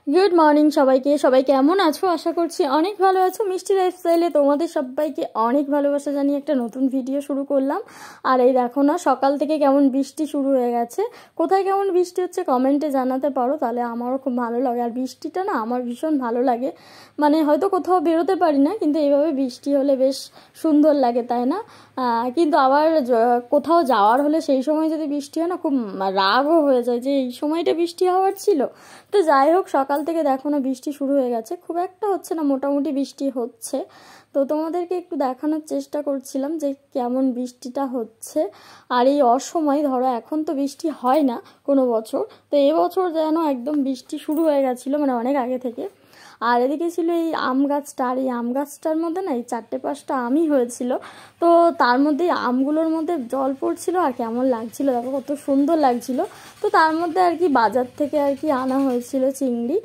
Good morning সবাইকে। সবাই কেমন আছো? আশা করছি অনেক ভালো আছো। মিষ্টি লাইফস্টাইলে তোমাদের সবাইকে অনেক ভালোবাসা জানিয়ে একটা নতুন ভিডিও শুরু করলাম। আর এই দেখো না, সকাল থেকে কেমন বৃষ্টি শুরু হয়ে গেছে। কোথায় কেমন বৃষ্টি হচ্ছে কমেন্টে জানাতে পারো, তাহলে আমারও খুব ভালো লাগে। আর বৃষ্টিটা না আমার ভীষণ ভালো লাগে। মানে হয়তো কোথাও বেরোতে পারি না, কিন্তু এইভাবে বৃষ্টি হলে বেশ সুন্দর লাগে, তাই না? কিন্তু আবার কোথাও যাওয়ার হলে সেই সময় যদি বৃষ্টি হয় না, খুব রাগও হয়ে যায় যে এই সময়টা বৃষ্টি হওয়ার ছিল। তো যাই হোক, সকাল থেকে দেখো না বৃষ্টি শুরু হয়ে গেছে। খুব একটা হচ্ছে না, মোটামুটি বৃষ্টি হচ্ছে। তো তোমাদেরকে একটু দেখানোর চেষ্টা করছিলাম যে কেমন বৃষ্টিটা হচ্ছে। আর এই অসময় ধরো এখন তো বৃষ্টি হয় না কোনো বছর, তো এবছর যেন একদম বৃষ্টি শুরু হয়ে গেছিলো, মানে অনেক আগে থেকে। আর এদিকে ছিল এই আম গাছটা, আর এই আম গাছটার মধ্যে না এই 4-5টা আমই হয়েছিল। তো তার মধ্যে আমগুলোর মধ্যে জল পড়ছিল আর কেমন লাগছিল দেখো, কত সুন্দর লাগছিল। তো তার মধ্যে আর কি বাজার থেকে আর কি আনা হয়েছিল চিংড়ি,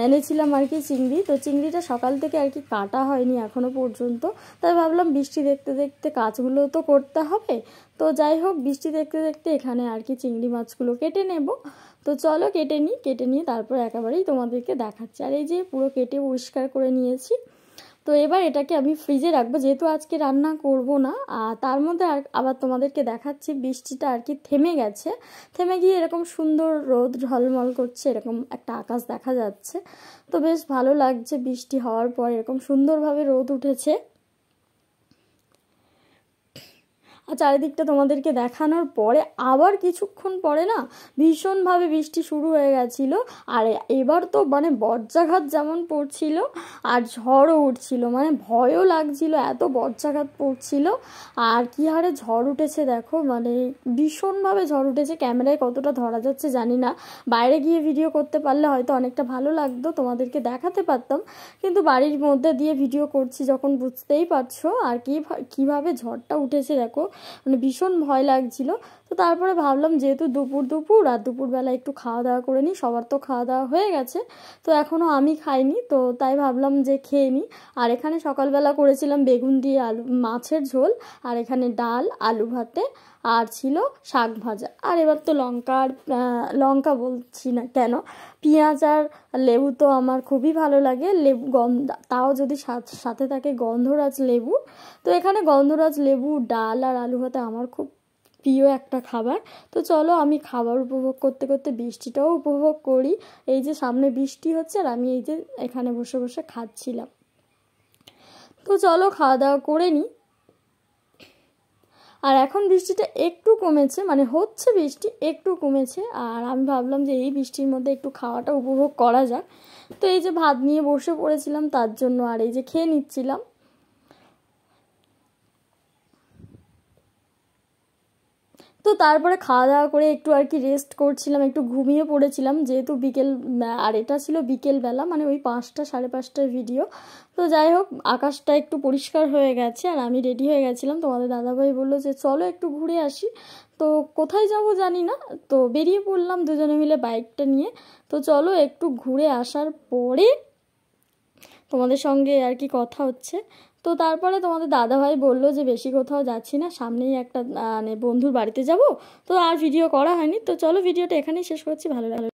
এনেছিলাম আর কি চিংড়ি। তো চিংড়িটা সকাল থেকে আর কি কাটা হয়নি এখনো পর্যন্ত, তাই ভাবলাম বৃষ্টি দেখতে দেখতে কাজগুলো তো করতে হবে। তো যাই হোক, বৃষ্টি দেখতে দেখতে এখানে আর কি চিংড়ি মাছগুলো কেটে নেব। তো চলো কেটে নিই, কেটে নিয়ে তারপর একেবারেই তোমাদেরকে দেখাচ্ছি। আর এই যে পুরো কেটে পরিষ্কার করে নিয়েছি। তো এবার এটাকে আমি ফ্রিজে রাখবো, যেহেতু আজকে রান্না করব না। আর তার মধ্যে আবার তোমাদেরকে দেখাচ্ছি বৃষ্টিটা আর কি থেমে গেছে। থেমে গিয়ে এরকম সুন্দর রোদ ঝলমল করছে, এরকম একটা আকাশ দেখা যাচ্ছে। তো বেশ ভালো লাগছে, বৃষ্টি হওয়ার পর এরকম সুন্দরভাবে রোদ উঠেছে। আর চারিদিকটা তোমাদেরকে দেখানোর পরে আবার কিছুক্ষণ পরে না ভীষণভাবে বৃষ্টি শুরু হয়ে গেছিল। আর এবার তো মানে বজ্রাঘাত যেমন পড়ছিল আর ঝড়ও উঠছিল, মানে ভয়ও লাগছিল, এত বজ্রাঘাত পড়ছিল। আর কি হারে ঝড় উঠেছে দেখো, মানে ভীষণভাবে ঝড় উঠেছে। ক্যামেরায় কতটা ধরা যাচ্ছে জানি না, বাইরে গিয়ে ভিডিও করতে পারলে হয়তো অনেকটা ভালো লাগতো, তোমাদেরকে দেখাতে পারতাম। কিন্তু বাড়ির মধ্যে দিয়ে ভিডিও করছি যখন, বুঝতেই পারছো। আর কীভাবে ঝড়টা উঠেছে দেখো, মানে ভীষণ ভয় লাগছিল। তো তারপরে ভাবলাম যেহেতু দুপুর আর দুপুরবেলা একটু খাওয়া দাওয়া করে নিই, সবার তো খাওয়া দাওয়া হয়ে গেছে, তো এখনও আমি খাইনি, তো তাই ভাবলাম যে খেয়ে নিই। আর এখানে সকালবেলা করেছিলাম বেগুন দিয়ে আলু মাছের ঝোল, আর এখানে ডাল, আলু ভাতে, আর ছিল শাক ভাজা। আর এবার তো লঙ্কা বলছি না কেন, পেঁয়াজ আর লেবু তো আমার খুবই ভালো লাগে। লেবু তাও যদি সাথে থাকে গন্ধরাজ লেবু। তো এখানে গন্ধরাজ লেবু, ডাল আর আলু ভাতে আমার খুব প্রিয় একটা খাবার। তো চলো আমি খাবার উপভোগ করতে করতে বৃষ্টিটাও উপভোগ করি। এই যে সামনে বৃষ্টি হচ্ছে আর আমি এই যে এখানে বসে বসে খাচ্ছিলাম। তো চলো খাওয়া দাওয়া করে নিই। আর এখন বৃষ্টিটা একটু কমেছে, মানে হচ্ছে বৃষ্টি একটু কমেছে। আর আমি ভাবলাম যে এই বৃষ্টির মধ্যে একটু খাওয়াটা উপভোগ করা যাক। তো এই যে ভাত নিয়ে বসে পড়েছিলাম তার জন্য, আর এই যে খেয়ে নিচ্ছিলাম। তো তারপরে খাওয়া দাওয়া করে একটু আর কি রেস্ট করছিলাম, একটু ঘুমিয়ে পড়েছিলাম, যেহেতু বিকেল। আর এটা ছিল বিকেলবেলা, মানে ওই 5টা 5:30টার ভিডিও। তো যাই হোক, আকাশটা একটু পরিষ্কার হয়ে গেছে আর আমি রেডি হয়ে গেছিলাম। তোমাদের দাদাভাই বললো যে চলো একটু ঘুরে আসি। তো কোথায় যাব জানি না, তো বেরিয়ে পড়লাম দুজনে মিলে বাইকটা নিয়ে। তো চলো একটু ঘুরে আসার পরে তোমাদের সঙ্গে আর কি কথা হচ্ছে। তো তারপরে তোমাদের দাদাভাই বললো যে বেশি কোথাও যাচ্ছি না, সামনেই একটা মানে বন্ধুর বাড়িতে যাব। তো আর ভিডিও করা হয়নি। তো চলো ভিডিওটা এখানেই শেষ করছি। ভালো লাগলো।